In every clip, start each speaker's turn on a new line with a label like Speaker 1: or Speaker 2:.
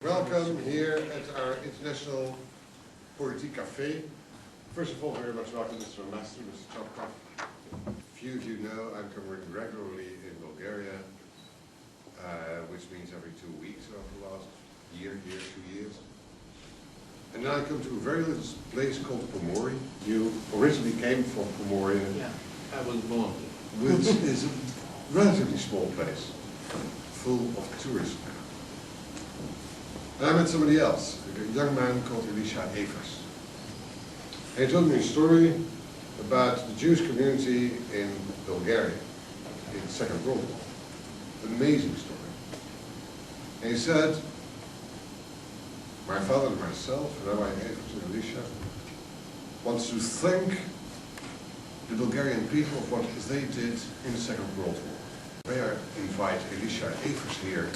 Speaker 1: Welcome here at our international Politiek Cafe. First of all, very much welcome Mr. Master, Mr. Trapkov. Few of you know I'm coming regularly in Bulgaria, which means every 2 weeks over the last year, 2 years. And now I come to a very little place called Pomorje. You originally came from Pomorje.
Speaker 2: Yeah, I was born.
Speaker 1: Which is a relatively small place, full of tourists. And I met somebody else, a young man called Elisha. And he told me a story about the Jewish community in Bulgaria in the Second World War. Amazing story. And he said, my father and myself, Rabbi and Elisha, wants to thank the Bulgarian people for what they did in the Second World War. May I invite Elisha here.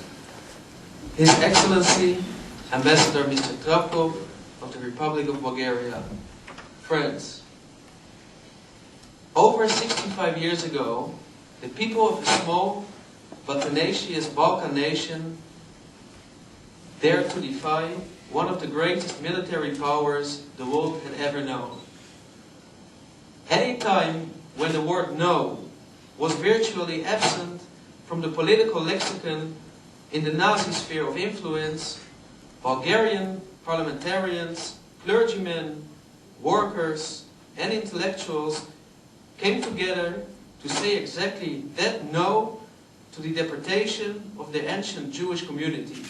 Speaker 3: His Excellency, Ambassador Mr. Trapkov of the Republic of Bulgaria. Friends, over 65 years ago, the people of a small but tenacious Balkan nation dared to defy one of the greatest military powers the world had ever known. Any time when the word no was virtually absent from the political lexicon in the Nazi sphere of influence, Bulgarian parliamentarians, clergymen, workers, and intellectuals came together to say exactly that no to the deportation of the ancient Jewish community,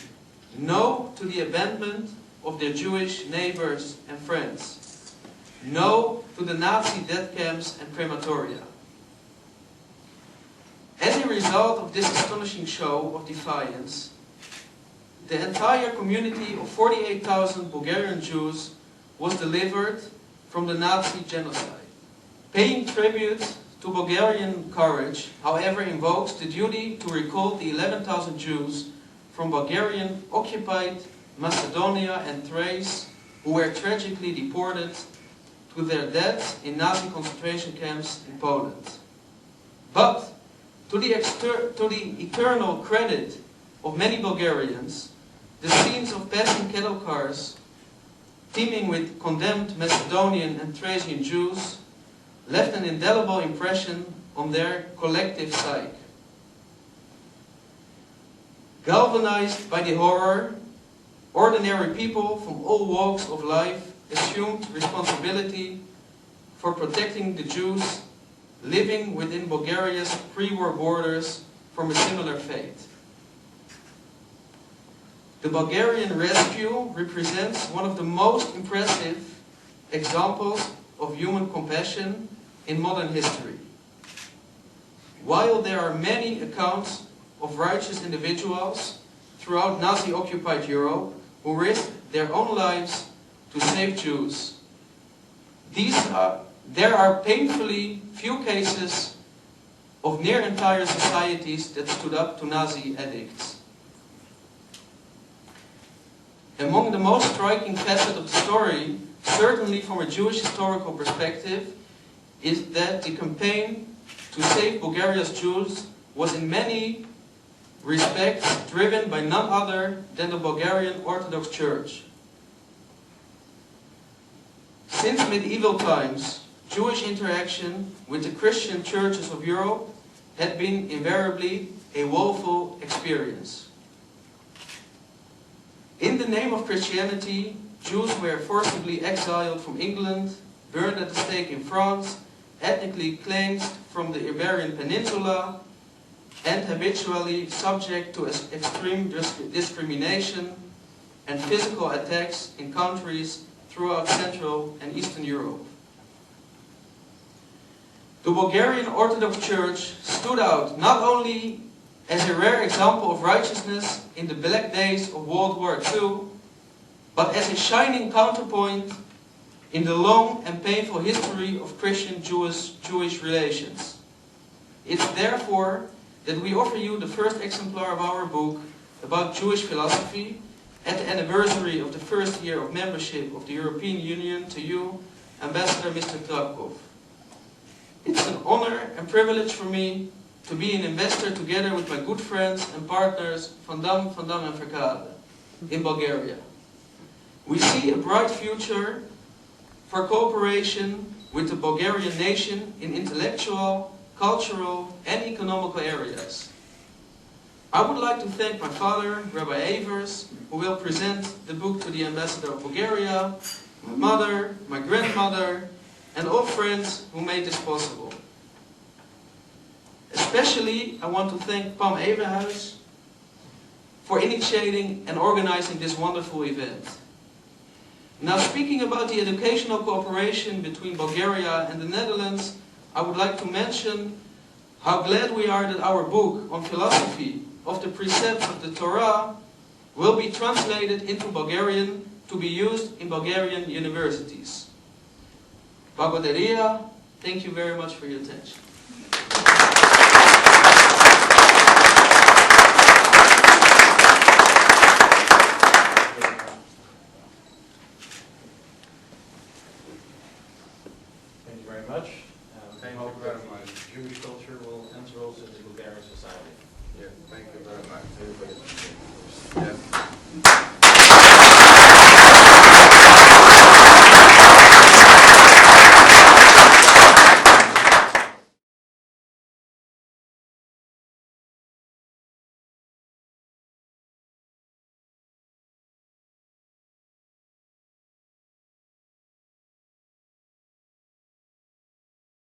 Speaker 3: no to the abandonment of their Jewish neighbors and friends, no to the Nazi death camps and crematoria. As a result of this astonishing show of defiance, the entire community of 48,000 Bulgarian Jews was delivered from the Nazi genocide. Paying tribute to Bulgarian courage, however, invokes the duty to recall the 11,000 Jews from Bulgarian occupied Macedonia and Thrace who were tragically deported to their deaths in Nazi concentration camps in Poland. But to the eternal credit of many Bulgarians, the scenes of passing cattle cars teeming with condemned Macedonian and Thracian Jews left an indelible impression on their collective psyche. Galvanized by the horror, ordinary people from all walks of life assumed responsibility for protecting the Jews living within Bulgaria's pre-war borders from a similar fate. The Bulgarian rescue represents one of the most impressive examples of human compassion in modern history. While there are many accounts of righteous individuals throughout Nazi-occupied Europe who risked their own lives to save Jews, there are painfully few cases of near entire societies that stood up to Nazi edicts. Among the most striking facets of the story, certainly from a Jewish historical perspective, is that the campaign to save Bulgaria's Jews was in many respects driven by none other than the Bulgarian Orthodox Church. Since medieval times, Jewish interaction with the Christian churches of Europe had been invariably a woeful experience. In the name of Christianity, Jews were forcibly exiled from England, burned at the stake in France, ethnically cleansed from the Iberian Peninsula, and habitually subject to extreme discrimination and physical attacks in countries throughout Central and Eastern Europe. The Bulgarian Orthodox Church stood out not only as a rare example of righteousness in the black days of World War II, but as a shining counterpoint in the long and painful history of Christian-Jewish relations. It's therefore that we offer you the first exemplar of our book about Jewish philosophy at the anniversary of the first year of membership of the European Union to you, Ambassador Mr. Trapkov. It's an honor and privilege for me to be an investor together with my good friends and partners Van Dam and Verkade. in Bulgaria. We see a bright future for cooperation with the Bulgarian nation in intellectual, cultural and economical areas. I would like to thank my father, Rabbi Evers, who will present the book to the ambassador of Bulgaria, my mother, my grandmother, and all friends who made this possible. Especially, I want to thank Pam Eberhuis for initiating and organizing this wonderful event. Now, speaking about the educational cooperation between Bulgaria and the Netherlands, I would like to mention how glad we are that our book on philosophy of the precepts of the Torah will be translated into Bulgarian to be used in Bulgarian universities. Благодаря. Thank you very much for your attention.
Speaker 2: Thank you very much.
Speaker 1: Thank
Speaker 2: I hope
Speaker 1: you
Speaker 2: that
Speaker 1: very much.
Speaker 2: Jewish culture will enter also into Bulgarian society.
Speaker 1: Yeah, thank you very much.
Speaker 2: Everybody.
Speaker 1: Yes.